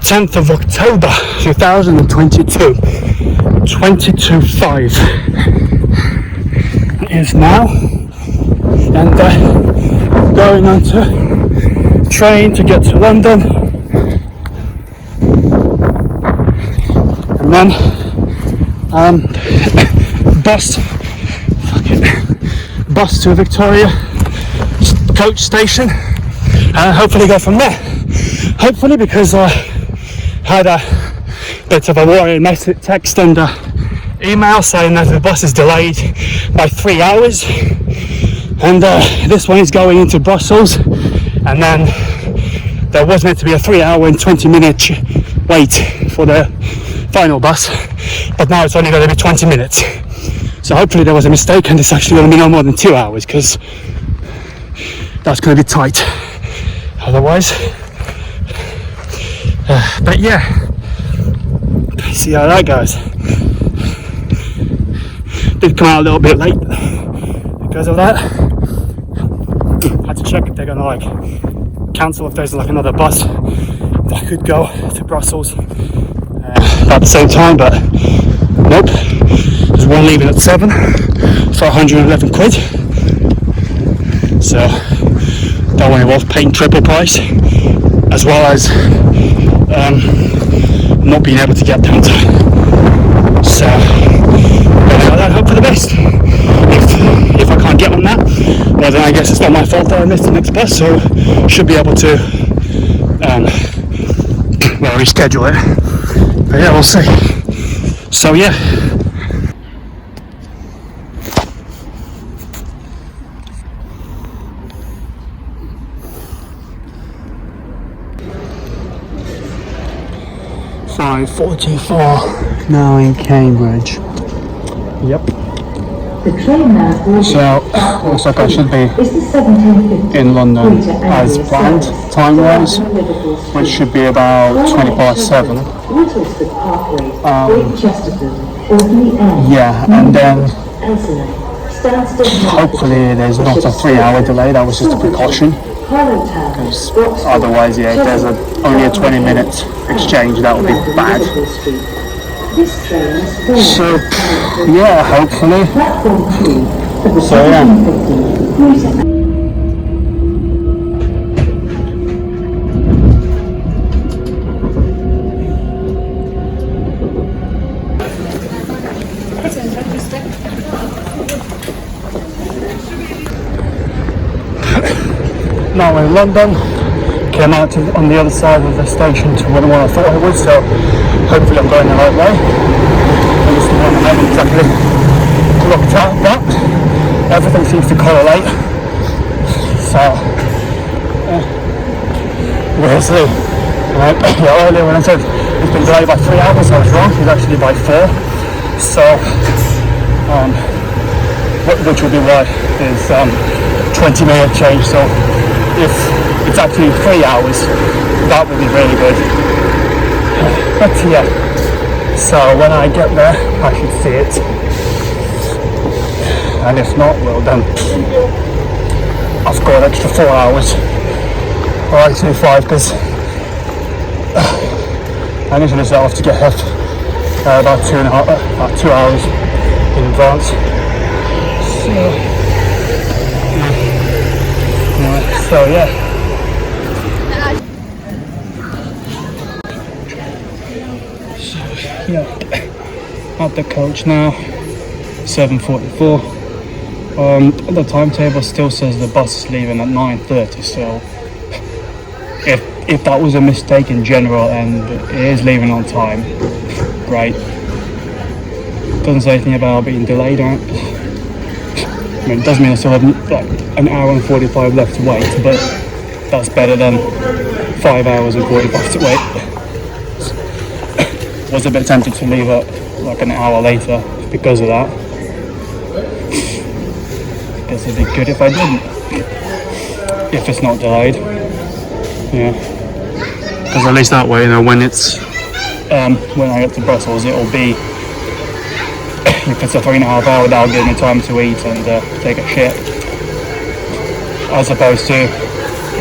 10th of October 2022, 22:05 it is now, and going on to train to get to London, and then bus to Victoria coach station, and hopefully go from there. Hopefully, because I had a bit of a worrying message, text and email saying that the bus is delayed by 3 hours, and this one is going into Brussels, and then there was meant to be a 3 hour and 20-minute wait for the final bus, but now it's only going to be 20 minutes. So hopefully there was a mistake and it's actually going to be no more than 2 hours, because that's going to be tight otherwise. But yeah, see how that goes. Did come out a little bit late because of that. Had to check if they're gonna like cancel, if there's like another bus that could go to Brussels at the same time, but nope. There's one leaving at 7 for 111 quid. So that one involves paying triple price, as well as not being able to get down time. So I hope for the best. If I can't get on that, well then I guess it's not my fault that I missed the next bus, so should be able to reschedule it. But yeah, we'll see. So yeah. .44 now in Cambridge. Yep. So looks like I should be in London as planned, time-wise, which should be about 7:20. Yeah, and then hopefully there's not a 3 hour delay. That was just a precaution, because otherwise, yeah, if there's only a 20-minute exchange, that would be bad. So yeah, hopefully. So yeah. Now in London, came out on the other side of the station to what I thought I would, so hopefully I'm going the right way. I haven't exactly looked at, but everything seems to correlate, so we'll see. Earlier when I said it's been delayed by 3 hours, I was wrong. It's actually by 4, so which will be why is 20-minute change. So if it's actually 3 hours, that would be really good. But yeah, so when I get there I should see it, and if not, well then I've got an extra 4 hours, or actually 5, because I initially set off to get here about 2 hours in advance. So yeah. Yeah, at the coach now, 7:44. The timetable still says the bus is leaving at 9:30. So if that was a mistake in general and it is leaving on time, great. Doesn't say anything about being delayed. I mean, it does mean I still have like an hour and 45 left to wait, but that's better than 5 hours and 45 to wait. Was a bit tempted to leave it like an hour later because of that. Guess it'd be good if I didn't, if it's not delayed. Yeah, because at least that way, you know, when it's when I get to Brussels, it'll be, if it's a 3.5 hour, that'll give me time to eat and take a shit, as opposed to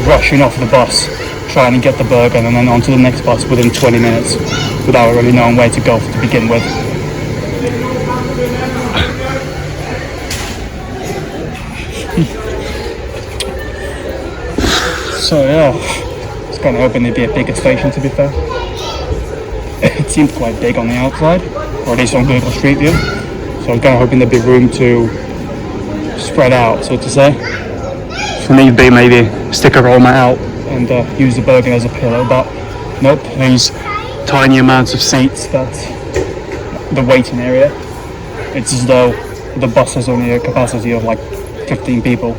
rushing off the bus, trying to get the burger and then onto the next bus within 20 minutes without really knowing where to go to begin with. So yeah, I was kind of hoping it'd be a bigger station, to be fair. It seemed quite big on the outside, or at least on Google Street View. So I was kind of hoping there'd be room to spread out, so to say. For me, maybe stick a roll mat out and use the burger as a pillow, but nope, these tiny amounts of seats, that's the waiting area. It's as though the bus has only a capacity of like 15 people.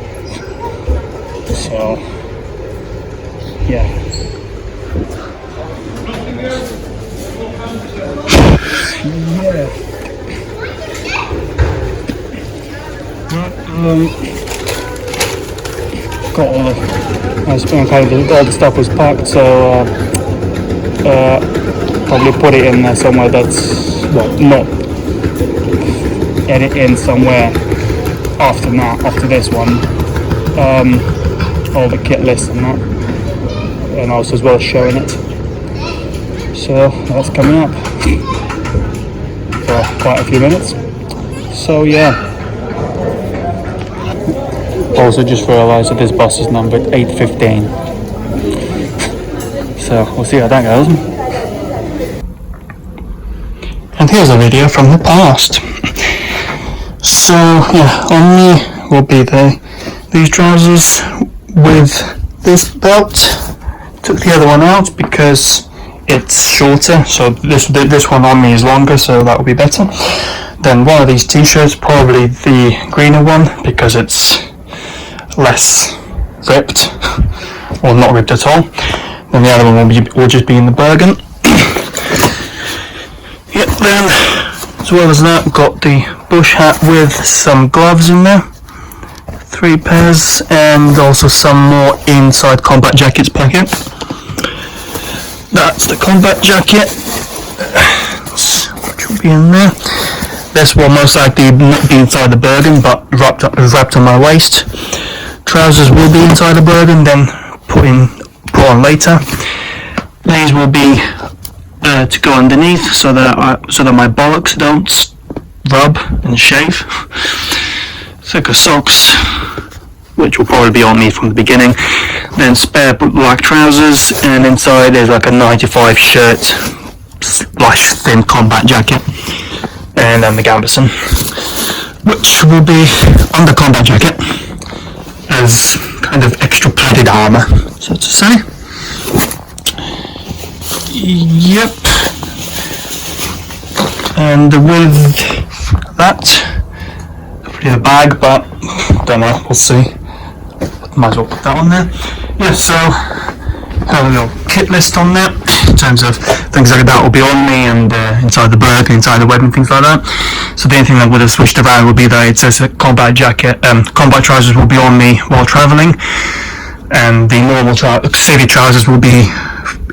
So yeah. Got all the stuff was packed, so probably put it in somewhere that's, well, not edit in somewhere after this one, all the kit list and that, and also as well as showing it. So that's coming up for quite a few minutes. So yeah. Also just realised that this bus is numbered 815. So we'll see how that goes. And here's a video from the past. So yeah, on me will be these trousers with this belt. Took the other one out because it's shorter, so this one on me is longer, so that will be better. Then one of these t-shirts, probably the greener one, because it's less ripped, or not ripped at all. Then the other one will just be in the Bergen. Yep, then as well as that, got the bush hat with some gloves in there, 3 pairs, and also some more inside combat jackets packet. That's the combat jacket, which will be in there. This will most likely not be inside the Bergen, but wrapped on my waist. Trousers will be inside the Bergen, then put on later. These will be to go underneath, so that my bollocks don't rub and shave. Thicker socks, which will probably be on me from the beginning. Then spare black trousers, and inside is like a 95 shirt / thin combat jacket, and then the gambeson, which will be on the combat jacket as kind of extra padded armour, so to say. Yep. And with that, probably a bag, but don't know, we'll see. Might as well put that on there. Yeah, so have a little kit list on there in terms of things like that will be on me, and inside the burger, inside the webbing, things like that. So the only thing that would have switched around would be that it says that combat trousers will be on me while travelling, and the normal civvy trousers will be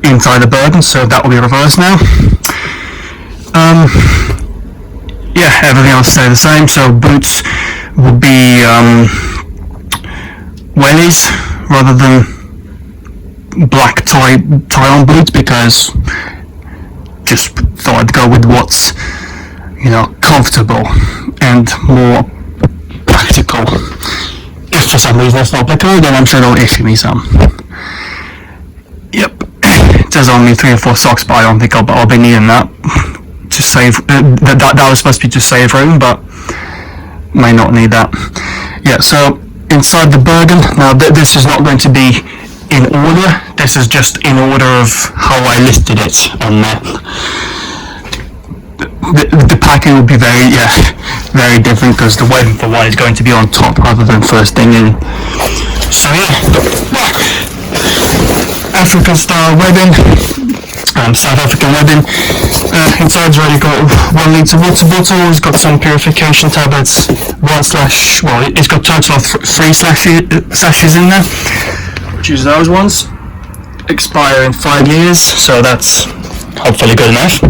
inside the Bergen, so that will be reversed now. Yeah, everything else stay the same. So boots will be wellies rather than black tie-on boots, because just thought I'd go with what's, comfortable and more practical. If for some reason that's not applicable, then I'm sure they'll issue me some. Yep, it says only 3 or 4 socks, but I don't think I'll be needing that to save. That was supposed to be to save room, but may not need that. Yeah, so inside the Bergen, now this is not going to be in order, this is just in order of how I listed it on there. The packing will be very different, because the webbing for one is going to be on top rather than first thing in. So yeah, African style webbing, South African webbing. Inside's already got 1 litre water bottle. It's got some purification tablets. It's got total of 3 sachets in there. Choose those ones. Expire in 5 years, so that's hopefully good enough.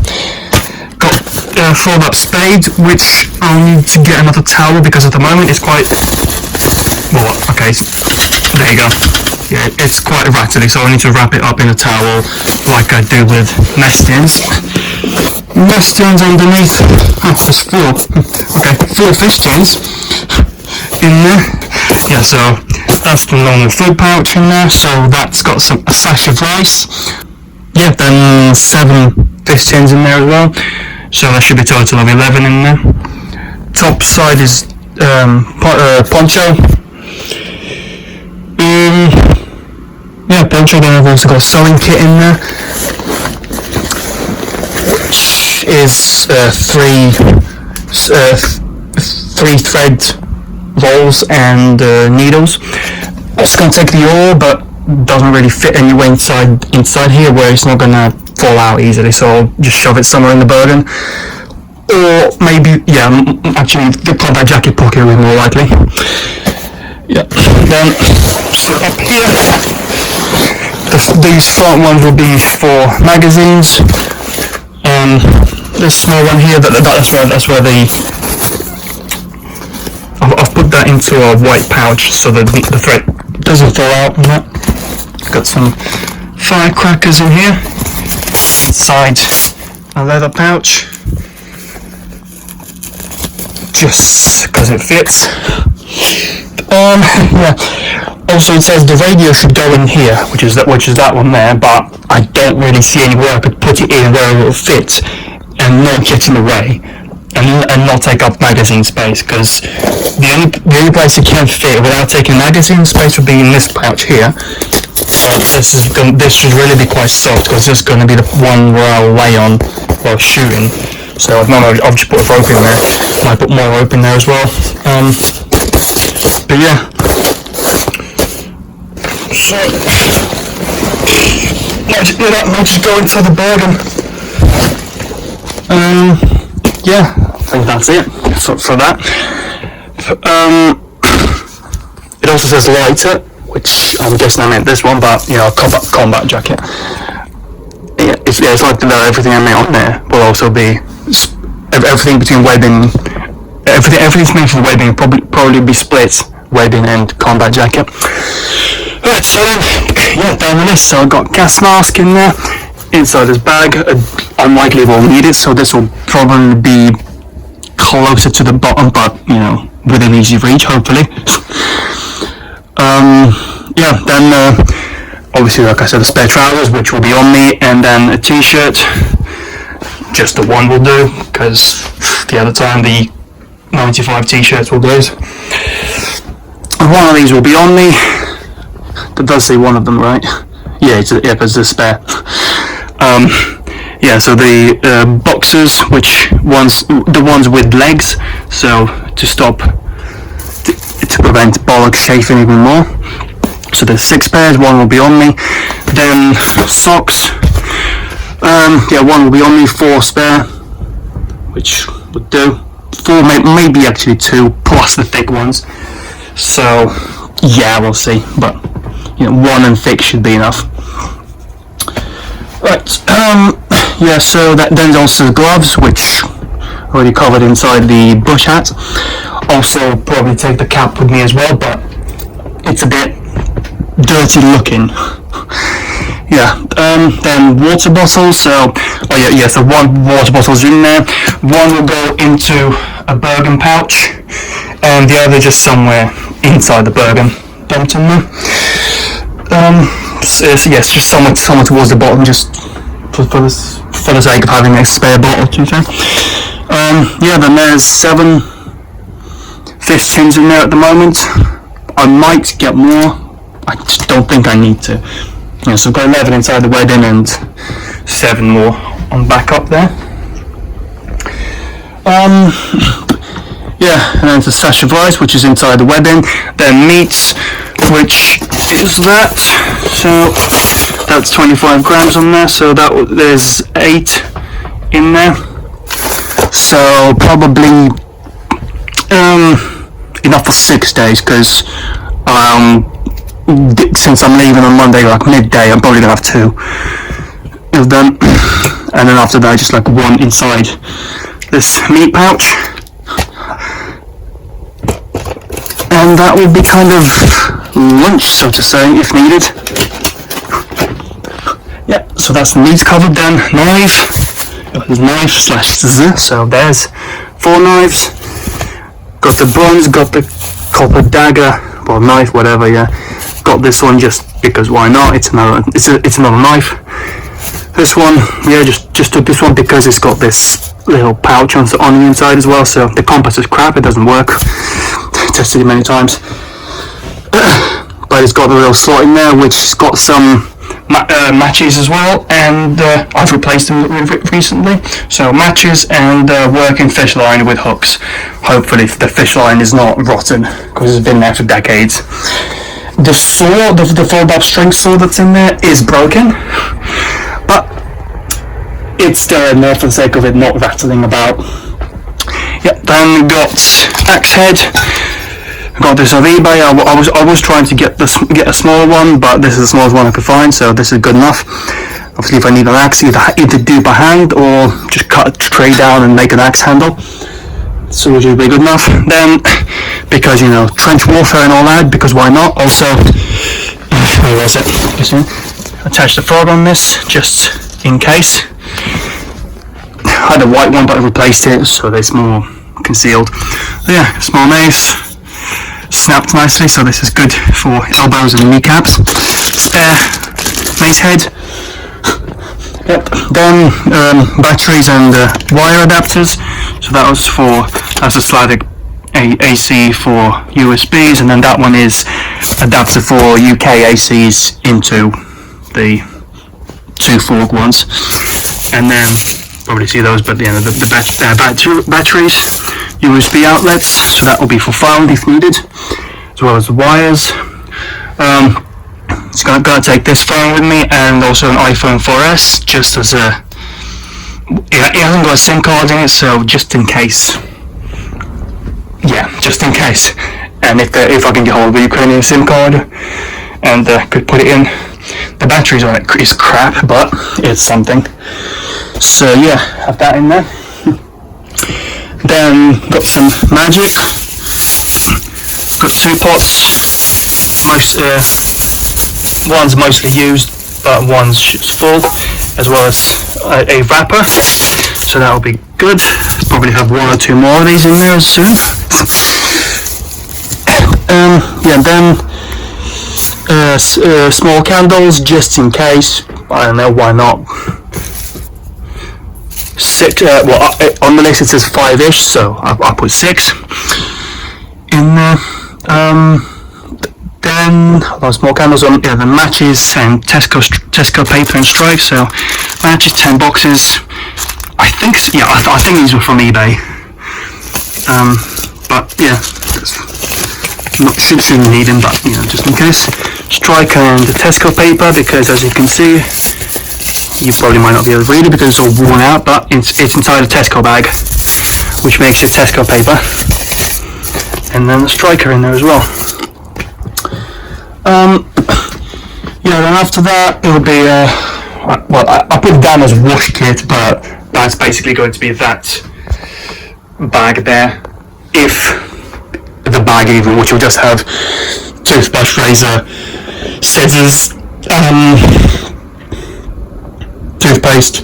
Got a fold up spade, which I'll need to get another towel, because at the moment it's quite, okay, there you go. yeah, it's quite rattly, so I need to wrap it up in a towel like I do with Mestians. Mestians underneath, there's 4, okay, 4 fish tins in there. Yeah, so that's the normal food pouch in there, so that's got a sash of rice. Yeah, then 7 fish tins in there as well, so that should be a total of 11 in there. Top side is poncho. Yeah, poncho. Then I've also got a sewing kit in there, which is 3 thread rolls and needles. I was going to take the oar, but doesn't really fit anywhere inside here where it's not gonna fall out easily, so I'll just shove it somewhere in the burden. Or maybe, yeah, actually the combat jacket pocket will be more likely. Yeah, then so up here, these front ones will be for magazines. This small one here, that's where the I've put that into a white pouch so that the thread doesn't fall out on that. Got some firecrackers in here inside a leather pouch, just because it fits. Yeah. Also, it says the radio should go in here, which is that one there, but I don't really see anywhere I could put it in where it will fit and not get in the way and not take up magazine space, because the only place it can fit without taking magazine space would be in this pouch here. This should really be quite soft, because this is going to be the one where I'll lay on while shooting. So at the moment I've just put a rope in there. Might put more rope in there as well. But yeah. So might just go into the burden. Yeah, I think that's it for that. It also says lighter, which I'm guessing I meant this one, but you know, combat jacket. Yeah, it's like that. Everything I meant on there will also be everything between webbing. Everything's made for webbing. Probably be split webbing and combat jacket. Right, so yeah, down the list. So I've got gas mask in there. Inside this bag, unlikely we'll need it, so this will probably be closer to the bottom, but you know, within easy reach, hopefully. Yeah, then obviously, like I said, the spare trousers, which will be on me, and then a t-shirt. Just the one will do, because the other time the 95 t-shirts will do. And one of these will be on me. That does say one of them, right? Yeah, because it's spare. Yeah, so the boxers, the ones with legs, so to prevent bollocks chafing even more. So there's 6 pairs, one will be on me. Then socks, yeah, one will be on me, 4 spare, which would do. 4, maybe actually 2, plus the thick ones. So yeah, we'll see, but you know, 1 and thick should be enough. Right, yeah, so then also the gloves, which already covered inside the bush hat. Also probably take the cap with me as well, but it's a bit dirty looking. Yeah, then water bottles, so, so 1 water bottle's in there. 1 will go into a Bergen pouch, and the other just somewhere inside the Bergen, dumped in there. Yes, just somewhere towards the bottom, just for the sake of having a spare bottle, to be fair. Yeah, then there's 7 fish tins in there at the moment. I might get more. I just don't think I need to. Yeah, so I've got 11 inside the wedding and 7 more on back up there. Yeah, and then it's a sash of rice, which is inside the webbing. Then meats, which is that. So that's 25 grams on there. So there's 8 in there. So probably enough for 6 days, because since I'm leaving on Monday, like midday, I'm probably gonna have 2 of them, and then after that, just like 1 inside this meat pouch. And that would be kind of lunch, so to say, if needed. Yeah, so that's the meat covered then. Knife. Knife slash z, so there's 4 knives. Got the bronze, got the copper dagger, or knife, whatever, yeah. Got this one just because why not, it's another knife. This one, yeah, just took this one because it's got this little pouch on the inside as well, so the compass is crap, it doesn't work. Tested it many times. But it's got a little slot in there which has got some matches as well, and I've replaced them recently. So matches and working fish line with hooks. Hopefully the fish line is not rotten because it's been there for decades. The saw, the fold-up string saw that's in there is broken, but it's still in there for the sake of it not rattling about. Yeah, then got axe head. Got this off eBay. I was trying to get a smaller one, but this is the smallest one I could find, so this is good enough. Obviously, if I need an axe, either do it by hand or just cut a tray down and make an axe handle. So which would be good enough. Then, because you know, trench warfare and all that, because why not? Also, where was it? Attach the frog on this just in case. I had a white one, but I replaced it, so it's more concealed. So yeah, small mace. Snapped nicely, so this is good for elbows and kneecaps. Spare mace head. Yep. Then batteries and wire adapters. So that's a Slavic AC for USBs, and then that one is adapter for UK ACs into the 2 fork ones. And then probably see those, but the batteries, USB outlets, so that will be for phone if needed, as well as the wires. It's gonna take this phone with me, and also an iPhone 4S, just as a, it hasn't got a SIM card in it, so just in case. Yeah, just in case. And if I can get hold of a Ukrainian SIM card and could put it in. The batteries on it is crap, but it's something. So yeah, have that in there. Then got some magic. Got 2 pots. One's mostly used, but one's full, as well as a wrapper. So that'll be good. Probably have 1 or 2 more of these in there soon. Yeah, then small candles just in case. I don't know, why not? 6. On the list it says 5-ish, so I'll put 6 in there. Then those small candles on the matches and Tesco paper and stripe. So matches, 10 boxes. I think these were from eBay. But yeah, shouldn't need them, but you know, just in case. Striker and the Tesco paper, because as you can see, you probably might not be able to read it because it's all worn out, but it's inside a Tesco bag, which makes it Tesco paper. And then the striker in there as well. Yeah, then after that it would be I put it down as wash kit, but that's basically going to be that bag there. If the bag even, which will just have toothbrush, razor, scissors, toothpaste.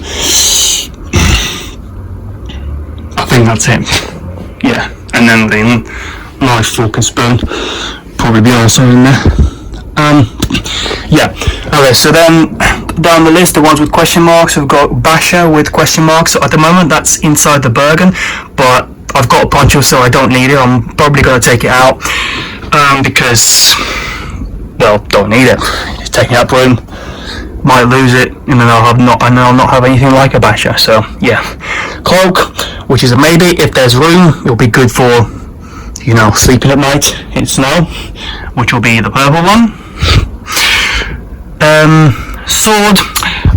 I think that's it. Yeah, and then the knife, fork and spoon, probably be also in there. Yeah, okay, so then down the list, the ones with question marks, we've got Basher with question marks. So at the moment that's inside the Bergen, but I've got a poncho, so I don't need it. I'm probably going to take it out because, well, don't need it. It's taking up room, might lose it, and then I'll not have anything like a Basher. So yeah, cloak, which is a maybe. If there's room, it'll be good for, you know, sleeping at night in snow, which will be the purple one. Sword,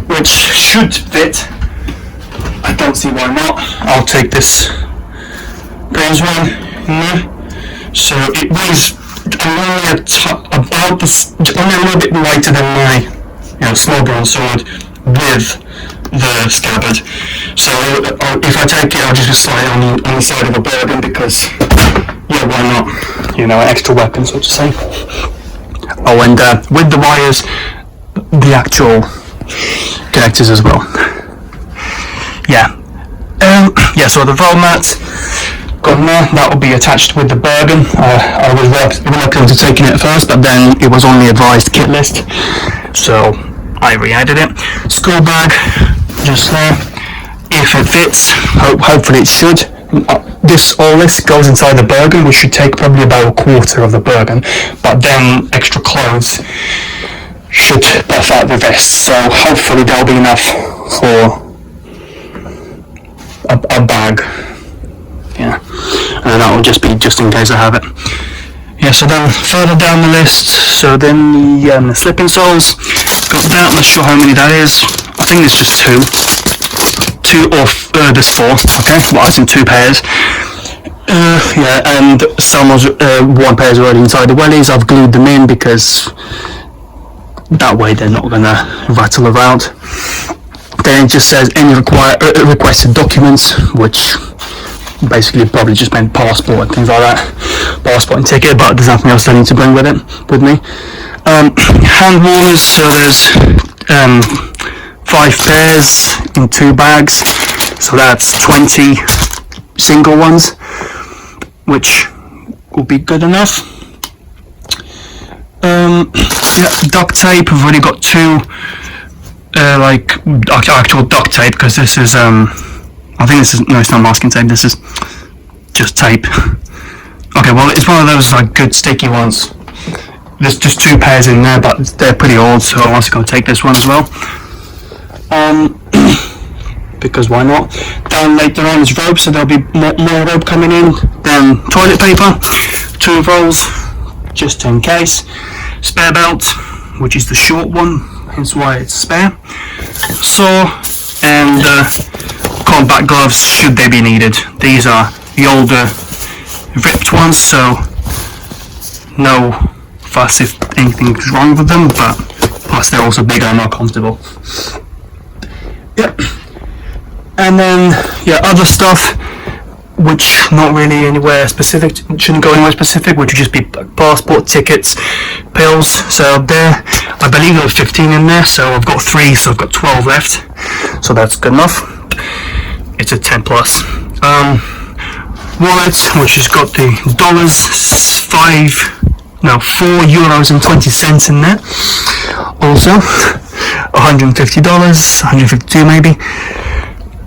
which should fit. I don't see why not. I'll take this bronze one in there. So it weighs only a little bit lighter than my, small bronze sword with the scabbard. So if I take it, I'll just slide on the side of a Bergen because, yeah, why not? an extra weapon, so to say. Oh, and with the wires, the actual connectors as well. So the roll mat gone there. That will be attached with the Bergen. I was reluctant to taking it at first, but then it was on the advised kit list, so I re-added it. School bag just there. If it fits, hopefully it should. All this goes inside the Bergen, which should take probably about a quarter of the Bergen, but then extra clothes should buff out the vest, so hopefully there'll be enough for a bag. And that will just be just in case I have it. So then further down the list, so then the slipping soles, got that. I'm not sure how many that is. I think it's just two or there's four. Okay, well, it's in 2 pairs. And some was one pair is already inside the wellies. I've glued them in because that way they're not gonna rattle around. Then it just says any requested documents, which basically probably just meant passport and things like that, passport and ticket, but there's nothing else I need to bring with me. Hand warmers, so there's 5 pairs in 2 bags, so that's 20 single ones, which will be good enough. Duct tape, I've already got 2 actual duct tape, because this is I think this is, no, it's not masking tape, this is just tape. Okay, well, it's one of those good sticky ones. There's just 2 pairs in there, but they're pretty old, so I'm also going to take this one as well. Because why not? Down later on is rope, so there'll be more rope coming in. Then toilet paper, 2 rolls, just in case. Spare belt, which is the short one, hence why it's spare. Saw, and combat gloves, should they be needed. These are the older ripped ones, so no fuss if anything's wrong with them, but plus they're also bigger and more comfortable. And then other stuff which not really anywhere specific, shouldn't go anywhere specific, which would just be passport, tickets, pills. So there, I believe there was 15 in there, so I've got 3, so I've got 12 left, so that's good enough. It's a 10 plus. Wallet, which has got the dollars, €4.20 in there. Also, $150, $152 maybe.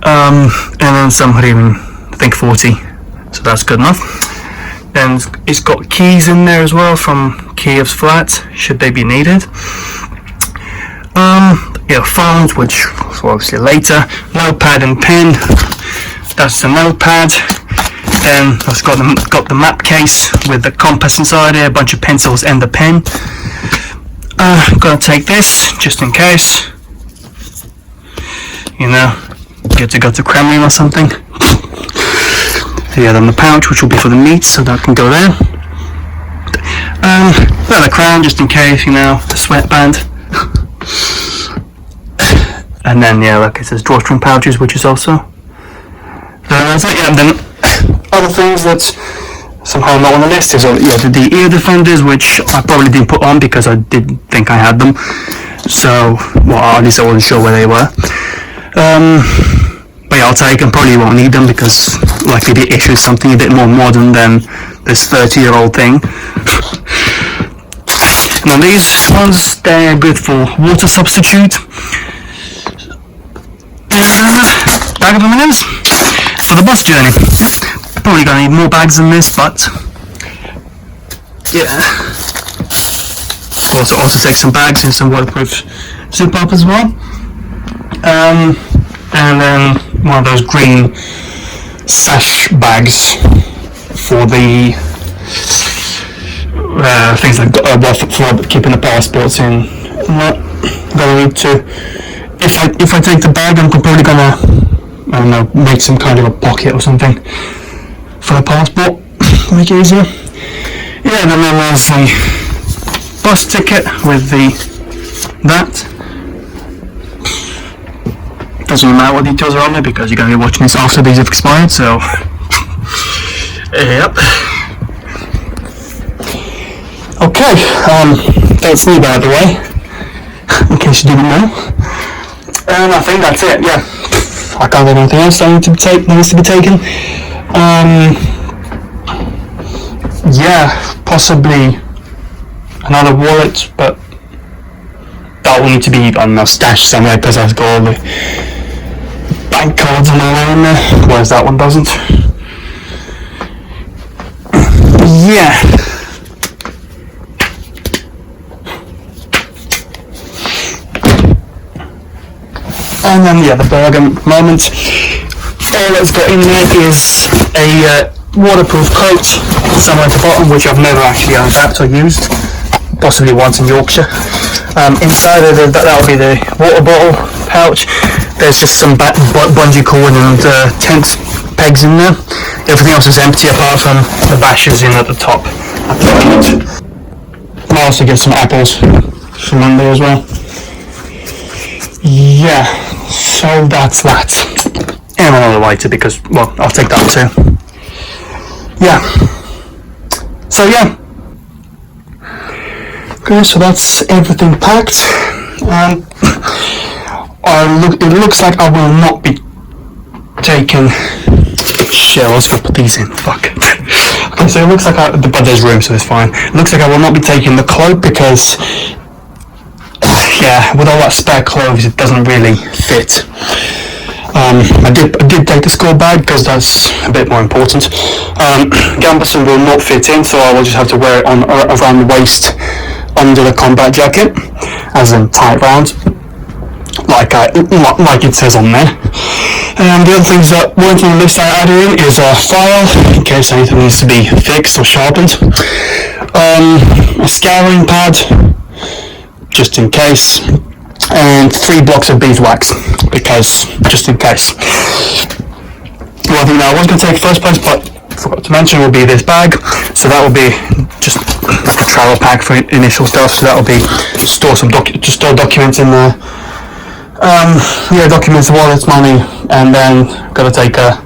And then some hreven, I think 40, so that's good enough. Then it's got keys in there as well from Kiev's flat, should they be needed. Phones, which will obviously later. Notepad and pen, that's the notepad. Then I've got the map case with the compass inside it, a bunch of pencils and the pen. I'm gonna take this just in case, get to go to Kremlin or something. Then the pouch, which will be for the meat, so that can go there. The crown, just in case, the sweatband. And then, like it says, drawstring pouches, which is also. Then other things that somehow not on the list is the ear defenders, which I probably didn't put on because I didn't think I had them. So, at least I wasn't sure where they were. But I'll take them, probably won't need them because likely the issue is something a bit more modern than this 30-year-old thing. Now these ones, they're good for water substitute. Bag of M&Ms for the bus journey. Probably gonna need more bags than this, but also take some bags and some waterproof zip up as well. And then one of those green sash bags for the things like for keeping the passports in. I'm not gonna need to. If I take the bag, I'm probably gonna, make some kind of a pocket or something for the passport, make it easier. Then there's the bus ticket with that. Doesn't matter what details are on there because you're going to be watching this after these have expired, so yep. Okay, that's me by the way, in case you didn't know. And I think that's it, yeah. I can't think of anything else that needs to be taken. Yeah, possibly another wallet, but that will need to be, I don't know, stashed somewhere because I've got all the bank cards and all that in there, whereas that one doesn't. Yeah. And then the bargain moment. All that's got in there is a waterproof coat somewhere at the bottom, which I've never actually unwrapped or used, possibly once in Yorkshire. Inside of that'll be the water bottle pouch. There's just some bungee cord and tent pegs in there. Everything else is empty apart from the bashers in at the top. I also get some apples from in there as well. Yeah, so that's that. And another lighter because, well, I'll take that too. Yeah. So yeah. Okay, so that's everything packed. And it looks like I will not be taking... Shit, I was gonna put these in. Fuck. Okay, so it looks like but there's room, so it's fine. It looks like I will not be taking the cloak because... yeah, with all that spare clothes, it doesn't really fit. I did take the school bag because that's a bit more important. Gambeson will not fit in, so I will just have to wear it on around the waist under the combat jacket, as in tight round, like it says on there. And the other things that weren't in the list I added in is a file in case anything needs to be fixed or sharpened, a scouring pad just in case, and 3 blocks of beeswax because just in case. One thing that I was going to take first place but forgot to mention will be this bag. So that will be just like a travel pack for initial stuff. So that will be store documents in there. Yeah, documents, wallets, money, and then got to take the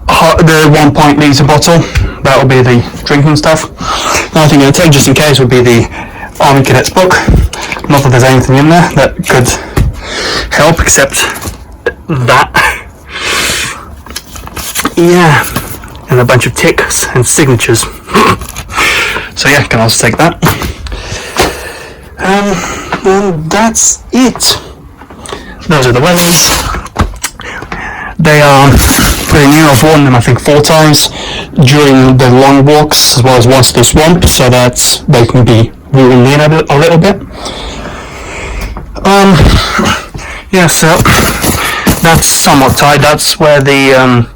1.0 litre bottle. That will be the drinking stuff. Another thing I'm going to take just in case would be the Army Cadets book. Not that there's anything in there that could help except that. Yeah, and a bunch of ticks and signatures. So yeah, can also take that. And that's it. Those are the wellies. They are pretty new. I've worn them I think 4 times during the long walks as well as once the swamp, so that they can be worn in a little bit. Yeah, so that's somewhat tight. That's where the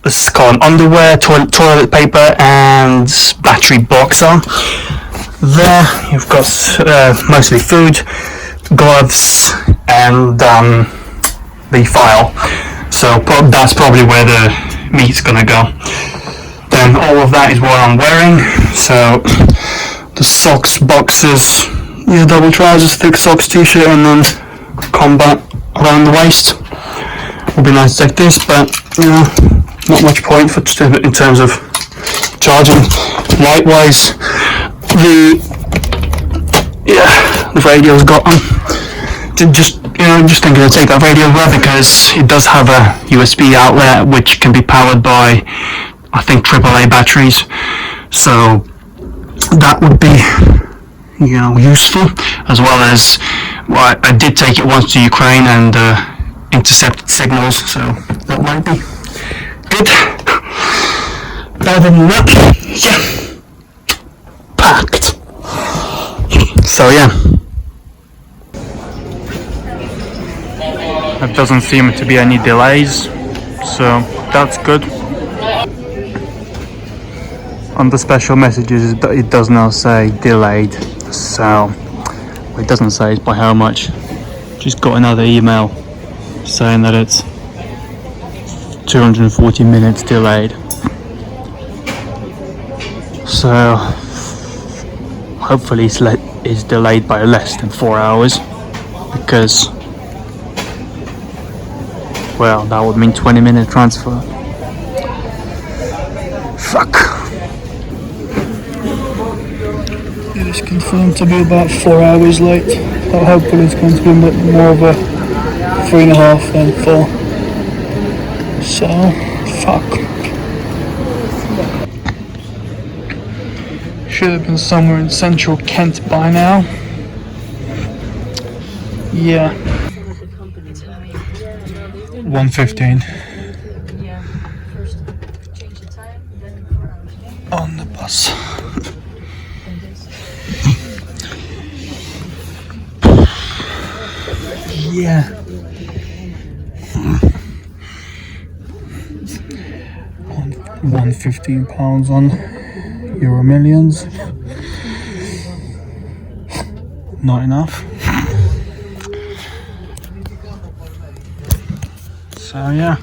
this is called underwear, toilet paper and battery box are. There you've got mostly food, gloves and the file. So that's probably where the meat's gonna go. Then all of that is what I'm wearing. So the socks, boxers, double trousers, thick socks, t-shirt, and then combat around the waist. Would be nice to take this, but not much point in terms of charging. Likewise, the radio's got them. Just thinking to take that radio as well because it does have a USB outlet which can be powered by I think AAA batteries. So that would be useful, as well as I did take it once to Ukraine and intercepted signals, so that might be good. Other than that, yeah, packed. So yeah, there doesn't seem to be any delays, so that's good. On the special messages it does now say delayed, so it doesn't say by how much. Just got another email saying that it's 240 minutes delayed, so hopefully it's delayed by less than 4 hours, because well, that would mean 20-minute transfer. Fuck. It's confirmed to be about 4 hours late, but hopefully it's going to be a bit more of a 3.5 than 4. So, fuck. Should have been somewhere in central Kent by now. Yeah. 1:15. On the bus. Yeah. £115 on Euro Millions. Not enough. So yeah.